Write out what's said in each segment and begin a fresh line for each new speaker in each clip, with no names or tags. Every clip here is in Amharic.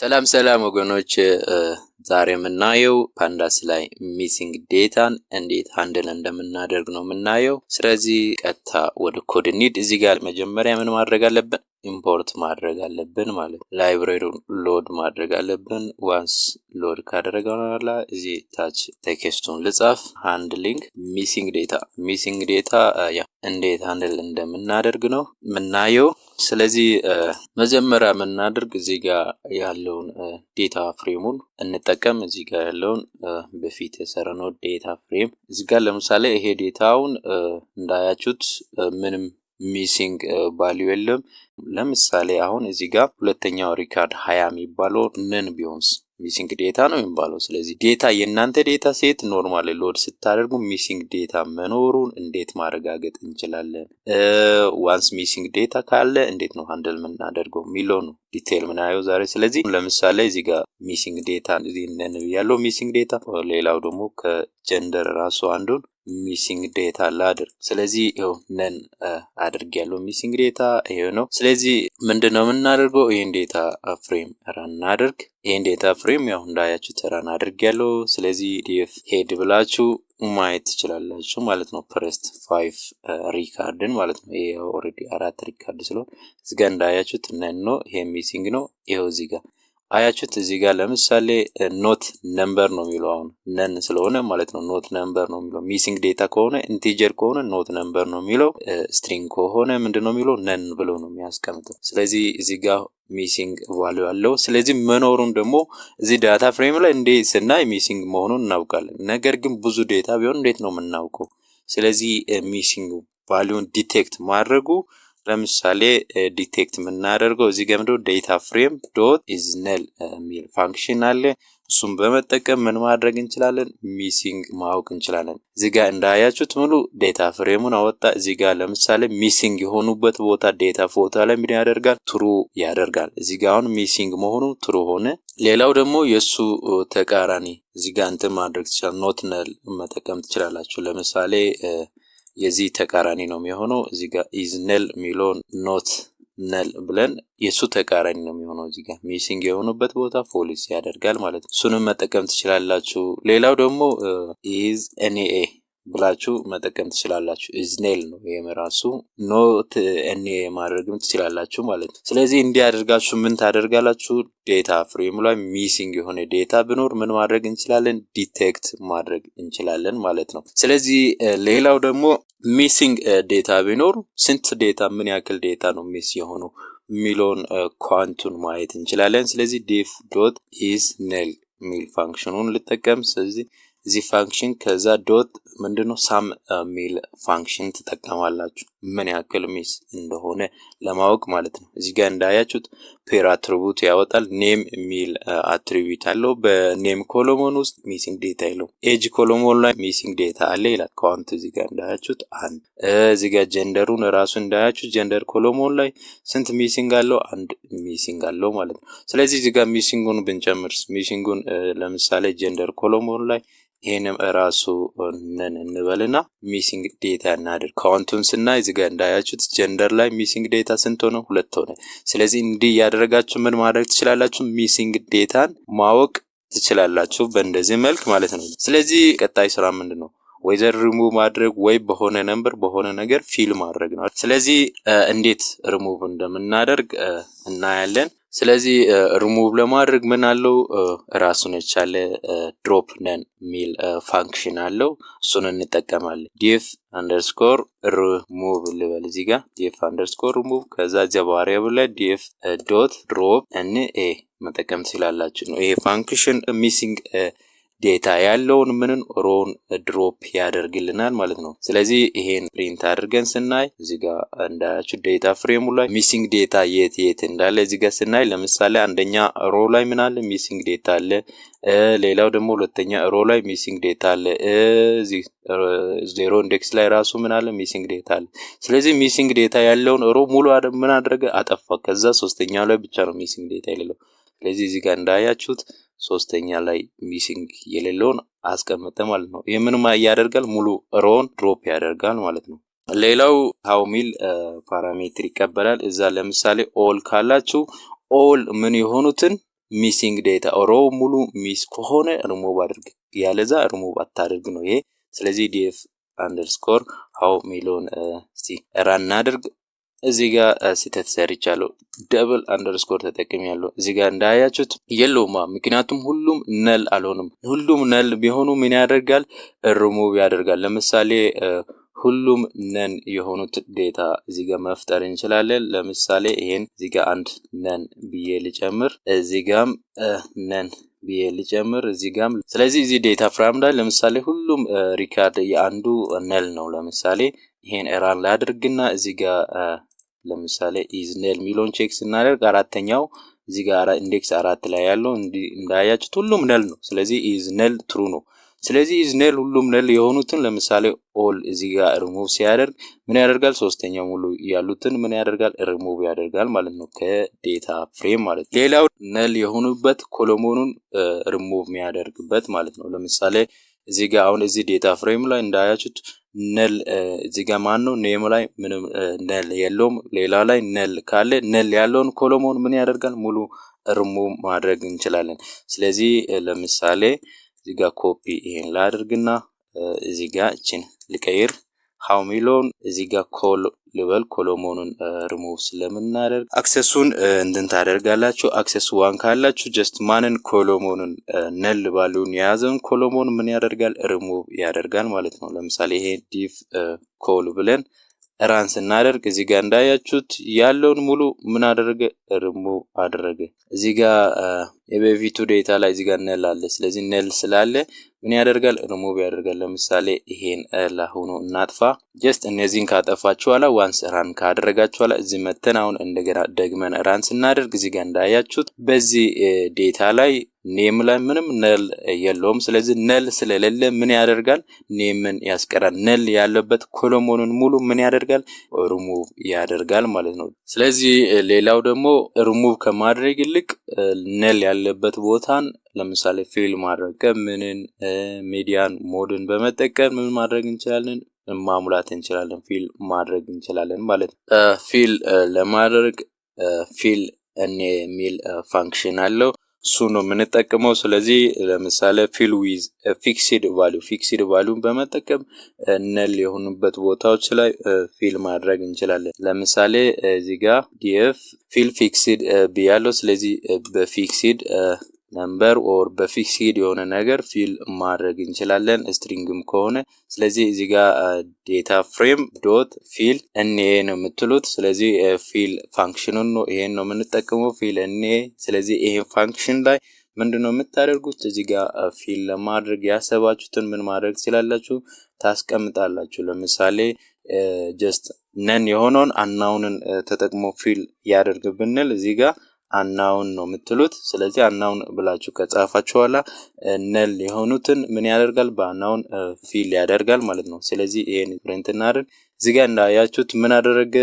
ሰላም ወገኖች ዛሬ የምናየው ፓንዳስ ላይ ሚሲንግ ዴታን እንዴት ሃንድል እንደምናደርግ ነው የምናየው። ስለዚህ ቀጥታ ወደ ኮድ እንሂድ። እዚህ ጋር መጀመሪያ ምን ማድረግ አለብን? ኢምፖርት ማድረግ አለብን ማለት ላይብራሪውን ሎድ ማድረግ አለብን። ዋንስ ሎድ ካደረገን በኋላ እዚህ ታች ቴክስቱን ልጻፍ። ሃንድሊንግ ሚሲንግ ዴታ እንዴት ሃንድል እንደምናደርግ ነው የምናየው። ስለዚህ መጀመሪያ የምናደርግ እዚህ ጋር ያለውን ዴታ ፍሬሙን እንጠቀም። እዚህ ጋር ያለውን በፊት የሰራነው ዴታ ፍሬም እዚህ ጋር ለምሳሌ ይሄ ዴታውን እንዳያችሁት ምንም ሚሲንግ ቫልዩ የለም። ለምሳሌ አሁን እዚህ ጋር ሁለተኛው ሪካርድ 20 የሚባለው ነን ቢሆንስ ሚሲንግ ዴታ ነው የሚባለው። ስለዚህ ዴታ የእናንተ ዴታ ሴት ኖርማል ሎድ ስታደርጉ ሚሲንግ ዴታ መኖሩን እንዴት ማረጋገጥ እንችላለን? ዋንስ ሚሲንግ ዴታ ካለ እንዴት ነው ሃንድል የምናደርገው የሚለው ነው ዲቴል ምናየው ዛሬ። ስለዚህ ለምሳሌ እዚህ ጋር ሚሲንግ ዴታ ነን ያለው ሚሲንግ ዴታ፣ ሌላው ደግሞ ከጀንደር ራሱ አንዱን ሚሲንግ ዴታ ላድርግ። ስለዚህ ይሄው ነን አድርግ ያለው ሚሲንግ ዴታ ይሄ ነው። ስለዚህ ምንድነው የምናደርገው? ይሄን ዴታ ፍሬም ራን አድርግ። ይሄን ዴታ ፍሬም ያው እንዳያችሁት ራን አድርግ ያለው። ስለዚህ ዲኤፍ ሄድ ብላችሁ ማየት ትችላላችሁ ማለት ነው። ፈርስት 5 ሪካርድን ማለት ነው። ይሄ ኦሬዲ 4 ሪካርድ ስለሆነ እዚህ ጋር እንዳያችሁት ነን ነው። ይሄ ሚሲንግ ነው። ይሄው እዚህ ጋር አያችሁት። እዚህ ጋር ለምሳሌ ኖት ነምበር ነው የሚለው አሁን ነን ስለሆነ ማለት ነው። ኖት ነምበር ነው የሚለው። ሚሲንግ ዴታ ከሆነ ኢንቲጀር ከሆነ ኖት ነምበር ነው የሚለው። ስትሪንግ ከሆነ ምንድነው የሚለው? ነን ብሎ ነው የሚያስቀምጠው። ስለዚህ እዚህ ጋር ሚሲንግ ቫልዩ አለው። ስለዚህ መኖሩን ደግሞ እዚህ ዳታ ፍሬም ላይ እንዴ ስናይ ሚሲንግ መሆኑን እናውቃለን። ነገር ግን ብዙ ዴታ ቢሆን እንዴት ነው የምናውቀው? ስለዚህ ሚሲንግ ቫልዩን ዲቴክት ማድረጉ ለምሳሌ ዲቴክት የምናደርገው እዚህ ጋር ምንድነው ዴታ ፍሬም ዶት ኢዝ ነል የሚል ፋንክሽን አለ። እሱም በመጠቀም ምን ማድረግ እንችላለን? ሚሲንግ ማወቅ እንችላለን። እዚህ ጋር እንዳያችሁት ሙሉ ዴታ ፍሬሙን አወጣ። እዚህ ጋር ለምሳሌ ሚሲንግ የሆኑበት ቦታ ዴታ ፎቶ ላይ ምን ያደርጋል? ትሩ ያደርጋል። እዚህ ጋር አሁን ሚሲንግ መሆኑ ትሩ ሆነ። ሌላው ደግሞ የሱ ተቃራኒ እዚህ ጋር እንትን ማድረግ ይችላል። ኖት ነል መጠቀም ትችላላችሁ። ለምሳሌ የዚህ ተቃራኒ ነው የሚሆነው። እዚህ ጋር ኢዝ ነል ሚሎን ኖት ነል ብለን የሱ ተቃራኒ ነው የሚሆነው። እዚህ ጋር ሚሲንግ የሆኑበት ቦታ ፎልስ ያደርጋል ማለት ነው። እሱንም መጠቀም ትችላላችሁ። ሌላው ደግሞ ኢዝ ኤንኤ ብላችሁ መጠቀም ትችላላችሁ። ኢዝ ኔል ነው ይሄም ራሱ ኖት ኤንኤ ማድረግም ትችላላችሁ ማለት ነው። ስለዚህ እንዲያደርጋችሁ ምን ታደርጋላችሁ? ዴታ ፍሬም ላይ ሚሲንግ የሆነ ዴታ ቢኖር ምን ማድረግ እንችላለን? ዲቴክት ማድረግ እንችላለን ማለት ነው። ስለዚህ ሌላው ደግሞ ሚሲንግ ዴታ ቢኖር ስንት ዴታ ምን ያክል ዴታ ነው ሚስ የሆነው የሚለውን ኳንቱን ማየት እንችላለን። ስለዚህ ዲፍ ዶት ኢዝ ኔል ሚል ፋንክሽኑን ልጠቀም። ስለዚህ እዚህ ፋንክሽን ከዛ ዶት ምንድነው ሳም ሚል ፋንክሽን ትጠቀማላችሁ ምን ያክል ሚስ እንደሆነ ለማወቅ ማለት ነው። እዚህ ጋር እንዳያችሁት ፔር አትሪቢዩት ያወጣል። ኔም ሚል አትሪቢዩት አለው። በኔም ኮሎሞን ውስጥ ሚሲንግ ዴታ የለው። ኤጅ ኮሎሞን ላይ ሚሲንግ ዴታ አለ ይላል። ካውንት እዚህ ጋር እንዳያችሁት አንድ። እዚህ ጋር ጀንደሩን ራሱ እንዳያችሁት ጀንደር ኮሎሞን ላይ ስንት ሚሲንግ አለው? አንድ ሚሲንግ አለው ማለት ነው። ስለዚህ እዚህ ጋር ሚሲንጉን ብንጨምርስ ሚሲንጉን ለምሳሌ ጀንደር ኮሎሞን ላይ ይሄንም ራሱ ነን እንበልና ሚሲንግ ዴታ እናድርግ። ካውንቱን ስናይ እዚህ ጋር እንዳያችሁት ጀንደር ላይ ሚሲንግ ዴታ ስንት ሆነ? 2 ሆነ። ስለዚህ እንዲህ ያደረጋችሁ ምን ማድረግ ትችላላችሁ? ሚሲንግ ዴታን ማወቅ ትችላላችሁ በእንደዚህ መልክ ማለት ነው። ስለዚህ ቀጣይ ስራ ምንድነው? ወይዘር ሪሙቭ ማድረግ ወይ በሆነ ነምበር በሆነ ነገር ፊል ማድረግ ነው። ስለዚህ እንዴት ሪሙቭ እንደምናደርግ እናያለን። ስለዚህ ሪሙቭ ለማድረግ ምን አለው? ራሱን የቻለ ድሮፕ ነን ሚል ፋንክሽን አለው። እሱን እንጠቀማለን። ዲፍ አንደርስኮር ሪሙቭ ልበል። እዚህ ጋር ዲፍ አንደርስኮር ሪሙቭ ከዛ እዚያ ቫሪያብል ላይ ዲፍ ዶት ድሮፕ ኤንኤ መጠቀም ትችላላችሁ ነው። ይሄ ፋንክሽን ሚሲንግ ዴታ ያለውን ምንን ሮን ድሮፕ ያደርግልናል ማለት ነው። ስለዚህ ይሄን ፕሪንት አድርገን ስናይ እዚህ ጋር እንዳያችሁ ዴታ ፍሬሙ ላይ ሚሲንግ ዴታ የት እንዳለ እዚህ ጋር ስናይ ለምሳሌ አንደኛ ሮ ላይ ምን አለ? ሚሲንግ ዴታ አለ። ሌላው ደግሞ ሁለተኛ ሮ ላይ ሚሲንግ ዴታ አለ። እዚህ ዜሮ ኢንዴክስ ላይ ራሱ ምን አለ? ሚሲንግ ዴታ አለ። ስለዚህ ሚሲንግ ዴታ ያለውን ሮ ሙሉ ምን አደረገ? አጠፋ። ከዛ ሶስተኛው ላይ ብቻ ነው ሚሲንግ ዴታ የሌለው። ስለዚህ እዚህ ጋር እንዳያችሁት ሶስተኛ ላይ ሚሲንግ የሌለውን አስቀመጠ ማለት ነው። ይሄ ምንም ያደርጋል? ሙሉ ሮን ድሮፕ ያደርጋል ማለት ነው። ሌላው ሃው ሚል ፓራሜትር ይቀበላል። እዛ ለምሳሌ ኦል ካላችሁ ኦል ምን የሆኑትን ሚሲንግ ዴታ ሮ ሙሉ ሚስ ከሆነ ሪሙቭ አድርግ፣ ያለዛ ሪሙቭ አታድርግ ነው ይሄ። ስለዚህ df አንደርስኮር how ሚሊዮን እስቲ ራን እናድርግ። እዚህ ጋር ስህተት ሰርቻለሁ፣ ደብል አንደርስኮር ተጠቅሜያለሁ። እዚህ ጋር እንዳያችሁት የለውማ፣ ምክንያቱም ሁሉም ነል አልሆንም። ሁሉም ነል ቢሆኑ ምን ያደርጋል? ሪሙቭ ያደርጋል። ለምሳሌ ሁሉም ነን የሆኑት ዴታ እዚህ ጋር መፍጠር እንችላለን። ለምሳሌ ይሄን እዚህ ጋር አንድ ነን ብዬ ልጨምር፣ እዚህ ጋርም ነን ብዬ ልጨምር፣ እዚህ ጋርም። ስለዚህ እዚህ ዴታ ፍሬም ላይ ለምሳሌ ሁሉም ሪካርድ የአንዱ ነል ነው። ለምሳሌ ይሄን ራን ላድርግና እዚህ ጋር ለምሳሌ ኢዝ ነል ሚሊዮን ቼክ ስናደርግ አራተኛው እዚህ ጋር ኢንዴክስ 4 ላይ ያለው እንዳያችሁት ሁሉም ነል ነው። ስለዚህ ኢዝ ነል ትሩ ነው። ስለዚህ ኢዝ ነል ሁሉም ነል የሆኑትን ለምሳሌ ኦል እዚህ ጋር ሪሙቭ ሲያደርግ ምን ያደርጋል? ሶስተኛው ሙሉ ያሉትን ምን ያደርጋል? ሪሙቭ ያደርጋል ማለት ነው ከዴታ ፍሬም ማለት ነው። ሌላው ነል የሆኑበት ኮሎሞኑን ሪሙቭ የሚያደርግበት ማለት ነው። ለምሳሌ እዚህ ጋር አሁን እዚህ ዴታ ፍሬም ላይ እንዳያችሁት ነል እዚህ ጋር ማን ነው ኔም ላይ ምንም ነል የለውም። ሌላ ላይ ነል ካለ ነል ያለውን ኮሎሞን ምን ያደርጋል? ሙሉ ሪሙቭ ማድረግ እንችላለን። ስለዚህ ለምሳሌ እዚህ ጋር ኮፒ ይሄን ላድርግና እዚህ ጋር እቺን ልቀይር። ሃው ሚሊዮን እዚህ ጋር ኮል ልበል፣ ኮሎሞኑን ሪሙቭ ስለምናደርግ አክሰሱን እንትን ታደርጋላችሁ። አክሰስ 1 ካላችሁ ጀስት ማንን ኮሎሞኑን ነል ባሉን የያዘውን ኮሎሞን ምን ያደርጋል? ሪሙቭ ያደርጋል ማለት ነው። ለምሳሌ ይሄ ዲፍ ኮል ብለን ራን ስናደርግ እዚህ ጋር እንዳያችሁት ያለውን ሙሉ ምን አደረገ? ሪሙቭ አደረገ። እዚህ ጋር የበፊቱ ዴታ ላይ እዚህ ጋር ነል አለ። ስለዚህ ነል ስላለ ምን ያደርጋል? ሪሙቭ ያደርጋል። ለምሳሌ ይሄን ላሁኑ እናጥፋ። ጀስት እነዚህን ካጠፋችሁ ኋላ ዋንስ ራን ካደረጋችሁ ኋላ እዚህ መተን አሁን እንደገና ደግመን ራን ስናደርግ እዚህ ጋር እንዳያችሁት በዚህ ዴታ ላይ ኔም ላይ ምንም ነል የለውም። ስለዚህ ነል ስለሌለ ምን ያደርጋል? ኔምን ያስቀራል። ነል ያለበት ኮሎሞኑን ሙሉ ምን ያደርጋል? ሪሙቭ ያደርጋል ማለት ነው። ስለዚህ ሌላው ደግሞ ሪሙቭ ከማድረግ ይልቅ ነል ያለበት ቦታን ለምሳሌ ፊል ማድረግ ምንን ሚዲያን ሞድን በመጠቀም ምን ማድረግ እንችላለን? ማሙላት እንችላለን፣ ፊል ማድረግ እንችላለን ማለት ነው። ፊል ለማድረግ ፊል የሚል ፋንክሽን አለው። እሱ ነው የምንጠቀመው። ስለዚህ ለምሳሌ ፊል ዊዝ ፊክስድ ቫልዩን በመጠቀም ነል የሆኑበት ቦታዎች ላይ ፊል ማድረግ እንችላለን። ለምሳሌ እዚህ ጋር ዲኤፍ ፊል ፊክስድ ብያለው። ስለዚህ በፊክስድ ነምበር ኦር በፊክስድ የሆነ ነገር ፊል ማድረግ እንችላለን ስትሪንግም ከሆነ። ስለዚህ እዚህ ጋር ዴታ ፍሬም ዶት ፊል እኔ ነው የምትሉት። ስለዚህ ፊል ፋንክሽኑን ነው ይሄን ነው የምንጠቀመው ፊል እኔ። ስለዚህ ይሄን ፋንክሽን ላይ ምንድነው የምታደርጉት? እዚህ ጋር ፊል ለማድረግ ያሰባችሁትን ምን ማድረግ ትችላላችሁ? ታስቀምጣላችሁ። ለምሳሌ ጀስት ነን የሆነውን አናውንን ተጠቅሞ ፊል ያደርግ ብንል እዚህ ጋር አናውን ነው የምትሉት። ስለዚህ አናውን ብላችሁ ከጻፋችሁ ኋላ ነል የሆኑትን ምን ያደርጋል? በአናውን ፊል ያደርጋል ማለት ነው። ስለዚህ ይሄን ፕሪንት እናድርግ። እዚህ ጋር እንዳያችሁት ምን አደረገ?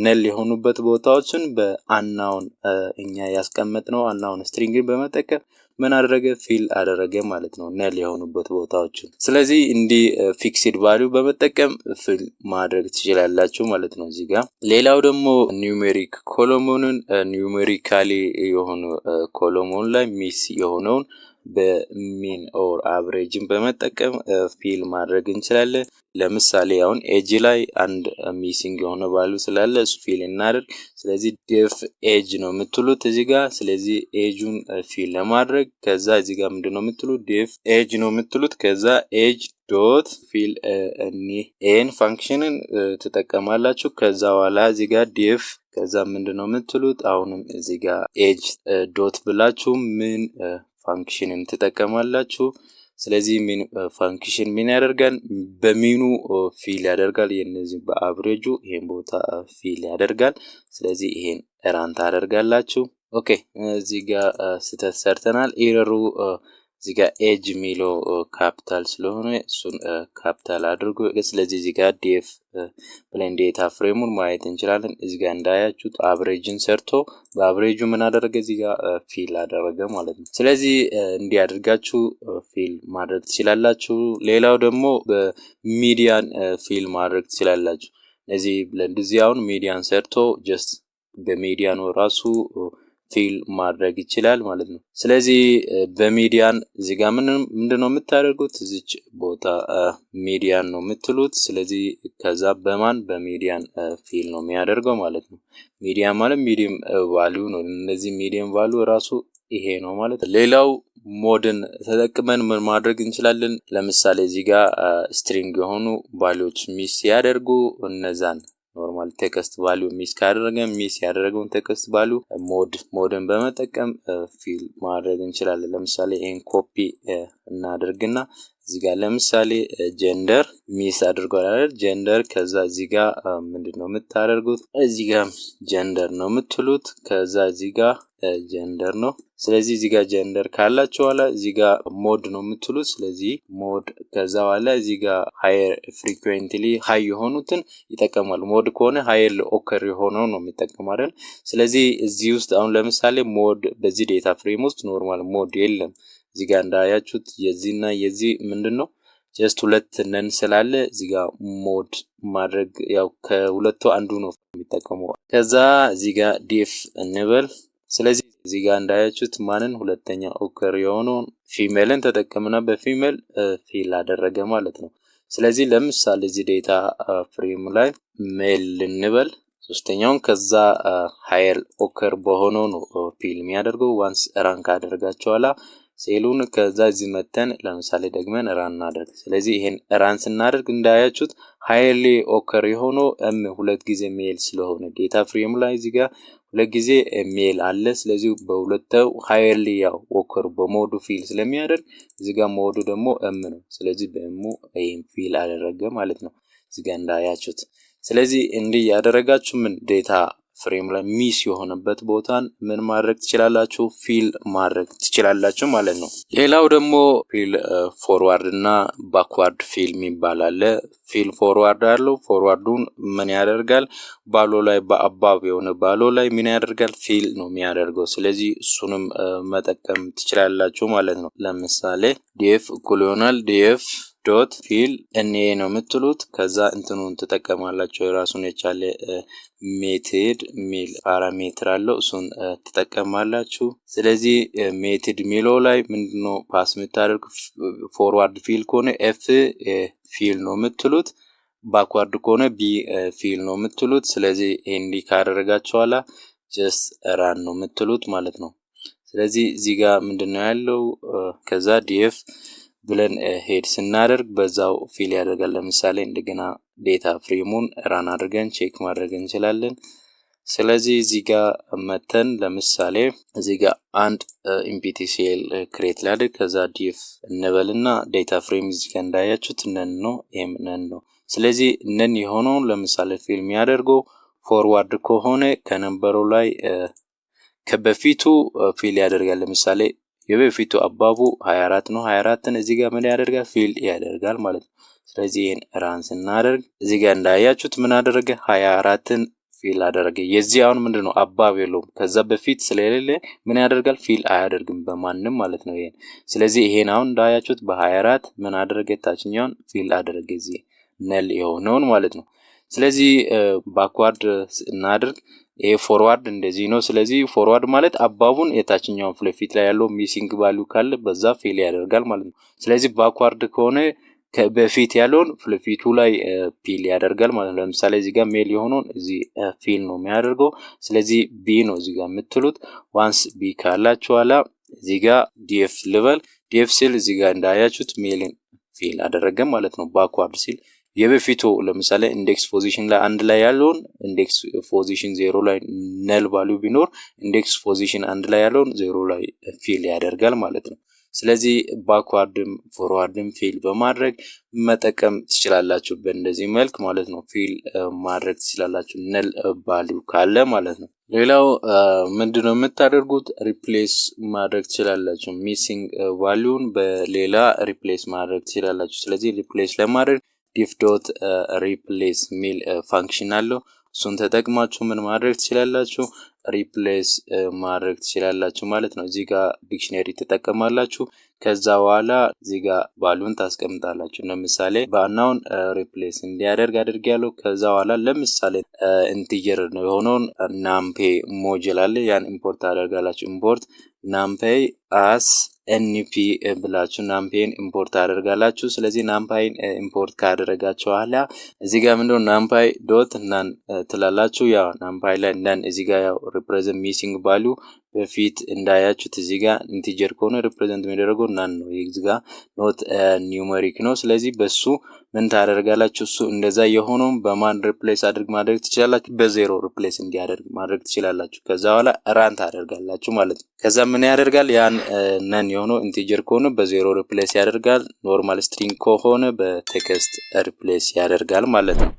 ነል የሆኑበት ቦታዎችን በአናውን እኛ ያስቀመጥነው አናውን ስትሪንግን በመጠቀም ምን አደረገ? ፊል አደረገ ማለት ነው ነል የሆኑበት ቦታዎችን። ስለዚህ እንዲህ ፊክስድ ቫልዩ በመጠቀም ፊል ማድረግ ትችላላችሁ ማለት ነው እዚህ ጋር። ሌላው ደግሞ ኒውሜሪክ ኮሎሞንን ኒውሜሪካሊ የሆኑ ኮሎሞን ላይ ሚስ የሆነውን በሚን ኦር አቨሬጅን በመጠቀም ፊል ማድረግ እንችላለን። ለምሳሌ አሁን ኤጅ ላይ አንድ ሚሲንግ የሆነ ቫልዩ ስላለ እሱ ፊል እናደርግ። ስለዚህ ዴፍ ኤጅ ነው የምትሉት እዚህ ጋር። ስለዚህ ኤጁን ፊል ለማድረግ ከዛ እዚህ ጋር ምንድነው የምትሉት? ዴፍ ኤጅ ነው የምትሉት። ከዛ ኤጅ ዶት ፊል ኤን ፋንክሽንን ትጠቀማላችሁ። ከዛ በኋላ እዚህ ጋር ዴፍ ከዛ ምንድነው የምትሉት? አሁንም እዚህ ጋር ኤጅ ዶት ብላችሁ ምን ፋንክሽንን ትጠቀማላችሁ። ስለዚህ ምን ፋንክሽን ምን ያደርጋል? በሚኑ ፊል ያደርጋል። የነዚህ በአቨሬጁ ይሄን ቦታ ፊል ያደርጋል። ስለዚህ ይሄን ራን ታደርጋላችሁ። ኦኬ እዚህ ጋር ስህተት ሰርተናል። ኤረሩ እዚህ ጋር ኤጅ ሚለው ካፒታል ስለሆነ እሱን ካፒታል አድርጎ። ስለዚህ እዚህ ጋር ዲኤፍ ብለን ዴታ ፍሬሙን ማየት እንችላለን። እዚህ ጋር እንዳያችሁት አቨሬጅን ሰርቶ በአቨሬጁ ምን አደረገ? እዚህ ጋር ፊል አደረገ ማለት ነው። ስለዚህ እንዲያደርጋችሁ ፊል ማድረግ ትችላላችሁ። ሌላው ደግሞ በሚዲያን ፊል ማድረግ ትችላላችሁ። እዚህ ብለን እዚህ አሁን ሚዲያን ሰርቶ ጀስት በሚዲያኑ ራሱ ፊል ማድረግ ይችላል ማለት ነው። ስለዚህ በሚዲያን እዚህ ጋር ምንድነው የምታደርጉት? እዚች ቦታ ሚዲያን ነው የምትሉት። ስለዚህ ከዛ በሚዲያን ፊል ነው የሚያደርገው ማለት ነው። ሚዲያን ማለት ሚዲየም ቫልዩ ነው። እነዚህ ሚዲየም ቫልዩ ራሱ ይሄ ነው ማለት ነው። ሌላው ሞድን ተጠቅመን ምን ማድረግ እንችላለን? ለምሳሌ እዚህ ጋር ስትሪንግ የሆኑ ቫልዩዎች ሚስ ሲያደርጉ እነዛን ኖርማል ቴክስት ቫልዩ ሚስ ያደረገውን ቴክስት ቫልዩ ሞድን በመጠቀም ፊል ማድረግ እንችላለን። ለምሳሌ ይሄን ኮፒ እናደርግና እዚህ ጋር ለምሳሌ ጀንደር ሚስ አድርጓል አይደል? ጀንደር ከዛ እዚህ ጋር ምንድነው የምታደርጉት? እዚህ ጋር ጀንደር ነው የምትሉት። ከዛ እዚህ ጋር ጀንደር ነው። ስለዚህ እዚህ ጋር ጀንደር ካላችሁ በኋላ እዚህ ጋር ሞድ ነው የምትሉት። ስለዚህ ሞድ ከዛ በኋላ እዚህ ጋር ሃየር ፍሪኩዌንትሊ ሃይ የሆኑትን ይጠቀማሉ። ሞድ ከሆነ ሃየር ኦከር የሆነው ነው የሚጠቀመው አይደል? ስለዚህ እዚህ ውስጥ አሁን ለምሳሌ ሞድ በዚህ ዴታ ፍሬም ውስጥ ኖርማል ሞድ የለም። እዚህ ጋር እንዳያችሁት የዚህና የዚህ ምንድነው ጀስት ሁለት ነን ስላለ እዚህ ጋር ሞድ ማድረግ ያው ከሁለቱ አንዱ ነው የሚጠቀመው። ከዛ እዚህ ጋር ዲፍ እንበል። ስለዚህ እዚህ ጋር እንዳያችሁት ማንን ሁለተኛ ኦከር የሆነውን ፊሜልን ተጠቀምና በፊሜል ፊል አደረገ ማለት ነው። ስለዚህ ለምሳሌ እዚህ ዴታ ፍሬም ላይ ሜል እንበል ሶስተኛውን ከዛ ሃየር ኦከር በሆነው ነው ፊል የሚያደርገው። ዋንስ ራን ካደረጋችኋላ ሴሉን ከዛ እዚህ መተን ለምሳሌ ደግመን ራን እናደርግ። ስለዚህ ይሄን ራን ስናደርግ እንዳያችሁት ሃይሊ ኦከር የሆነው ሁለት ጊዜ ሜል ስለሆነ ዴታ ፍሬም ላይ እዚህ ጋር ሁለት ጊዜ ሜል አለ። ስለዚህ በሁለተው ሃይሊ ያው ኦከር በሞዱ ፊል ስለሚያደርግ እዚህ ጋር ሞዱ ደግሞ ነው። ስለዚህ በሙ ይሄን ፊል አደረገ ማለት ነው እዚህ ጋር እንዳያችሁት። ስለዚህ እንዲህ ያደረጋችሁ ምን ዴታ ፍሬም ላይ ሚስ የሆነበት ቦታን ምን ማድረግ ትችላላችሁ? ፊል ማድረግ ትችላላችሁ ማለት ነው። ሌላው ደግሞ ፊል ፎርዋርድ እና ባክዋርድ ፊል ይባላል። ፊል ፎርዋርድ አለው። ፎርዋርዱን ምን ያደርጋል? ባሎ ላይ በአባብ የሆነ ባሎ ላይ ምን ያደርጋል? ፊል ነው የሚያደርገው። ስለዚህ እሱንም መጠቀም ትችላላችሁ ማለት ነው። ለምሳሌ ዲኤፍ እኩል ይሆናል ዲኤፍ ዶት ፊል እኔ ነው የምትሉት። ከዛ እንትኑን ትጠቀማላችሁ። የራሱን የቻለ ሜትድ ሚል ፓራሜትር አለው። እሱን ትጠቀማላችሁ። ስለዚህ ሜትድ ሚለው ላይ ምንድነው ፓስ የምታደርጉ? ፎርዋርድ ፊል ከሆነ ኤፍ ፊል ነው የምትሉት። ባክዋርድ ከሆነ ቢ ፊል ነው የምትሉት። ስለዚህ እንዲ ካደረጋችኋላ ጀስት ራን ነው የምትሉት ማለት ነው። ስለዚህ እዚህ ጋር ምንድነው ያለው? ከዛ ዲኤፍ ብለን ሄድ ስናደርግ በዛው ፊል ያደርጋል። ለምሳሌ እንደገና ዴታ ፍሬሙን ራን አድርገን ቼክ ማድረግ እንችላለን። ስለዚህ እዚህ ጋር መተን ለምሳሌ እዚህ ጋር አንድ ኢምፒቲሲኤል ክሬት ላድርግ። ከዛ ዲፍ እንበልና ዴታ ፍሬም እዚህ ጋር እንዳያችሁት ነን ነው ነን ነው። ስለዚህ ነን የሆነውን ለምሳሌ ፊል የሚያደርገው ፎርዋርድ ከሆነ ከነበረው ላይ ከበፊቱ ፊል ያደርጋል። ለምሳሌ የበፊቱ አባቡ 24 ነው። 24ን እዚህ ጋር ምን ያደርጋል? ፊል ያደርጋል ማለት ነው። ስለዚህ ይሄን ራን ስናደርግ እዚህ ጋር እንዳያችሁት ምን አደረገ? 24ን ፊል አደረገ። የዚህ አሁን ምንድነው አባብ የለውም። ከዛ በፊት ስለሌለ ምን ያደርጋል? ፊል አያደርግም በማንም ማለት ነው ይሄን። ስለዚህ ይሄን አሁን እንዳያችሁት በ24 ምን አደረገ? ታችኛውን ፊል አደረገ እዚህ ነል የሆነውን ማለት ነው። ስለዚህ ባክዋርድ እናድርግ። ይሄ ፎርዋርድ እንደዚህ ነው። ስለዚህ ፎርዋርድ ማለት አባቡን የታችኛውን ፍለፊት ላይ ያለው ሚሲንግ ቫልዩ ካለ በዛ ፊል ያደርጋል ማለት ነው። ስለዚህ ባክዋርድ ከሆነ በፊት ያለውን ፍለፊቱ ላይ ፊል ያደርጋል ማለት ነው። ለምሳሌ እዚህ ጋር ሜል የሆነውን እዚህ ፊል ነው የሚያደርገው። ስለዚህ ቢ ነው እዚህ ጋር የምትሉት። ዋንስ ቢ ካላችሁ ኋላ እዚህ ጋር ዲኤፍ ልበል። ዲኤፍ ሲል እዚህ ጋር እንዳያችሁት ሜልን ፊል አደረገ ማለት ነው። ባክዋርድ ሲል የበፊቱ ለምሳሌ ኢንዴክስ ፖዚሽን ላይ አንድ ላይ ያለውን ኢንዴክስ ፖዚሽን 0 ላይ ነል ቫልዩ ቢኖር ኢንዴክስ ፖዚሽን አንድ ላይ ያለውን 0 ላይ ፊል ያደርጋል ማለት ነው። ስለዚህ ባክዋርድም ፎርዋርድም ፊል በማድረግ መጠቀም ትችላላችሁ በእንደዚህ መልክ ማለት ነው። ፊል ማድረግ ትችላላችሁ ነል ቫልዩ ካለ ማለት ነው። ሌላው ምንድነው የምታደርጉት? ሪፕሌስ ማድረግ ትችላላችሁ። ሚሲንግ ቫልዩን በሌላ ሪፕሌስ ማድረግ ትችላላችሁ። ስለዚህ ሪፕሌስ ለማድረግ ዲፍ ዶት ሪፕሌስ ሚል ፋንክሽን አለው። እሱን ተጠቅማችሁ ምን ማድረግ ትችላላችሁ? ሪፕሌስ ማድረግ ትችላላችሁ ማለት ነው። እዚህ ጋር ዲክሽነሪ ትጠቀማላችሁ። ከዛ በኋላ እዚህ ጋር ቫልዩን ታስቀምጣላችሁ። ለምሳሌ በአናውን ሪፕሌስ እንዲያደርግ አድርጌያለሁ። ከዛ በኋላ ለምሳሌ ኢንቲጀር የሆነውን ናምፔ ሞጁል አለ፣ ያን ኢምፖርት ታደርጋላችሁ። ኢምፖርት ናምፔይ አስ ኤንፒ ብላችሁ ናምፓይን ኢምፖርት አደርጋላችሁ። ስለዚህ ናምፓይን ኢምፖርት ካደረጋችሁ በኋላ እዚህ ጋር ምንድነው ናምፓይ ዶት ናን ትላላችሁ። ያው ናምፓይ ላይ ናን እዚህ ጋር ያው ሪፕሬዘንት ሚሲንግ ቫልዩ በፊት እንዳያችሁት እዚህ ጋር ኢንቲጀር ከሆነ ሪፕሬዘንት የሚደረገው ናን ነው። እዚህ ጋር ኖት ኒውመሪክ ነው። ስለዚህ በሱ ምን ታደርጋላችሁ? እሱ እንደዛ የሆነው በማን ሪፕሌስ ማድረግ ትችላላችሁ? በዜሮ ሪፕሌስ እንዲያደርግ ማድረግ ትችላላችሁ። ከዛ በኋላ ራን ታደርጋላችሁ ማለት ነው። ከዛ ምን ያደርጋል? ያን ነን የሆነው ኢንቲጀር ከሆነ በዜሮ ሪፕሌስ ያደርጋል። ኖርማል ስትሪንግ ከሆነ በቴክስት ሪፕሌስ ያደርጋል ማለት ነው።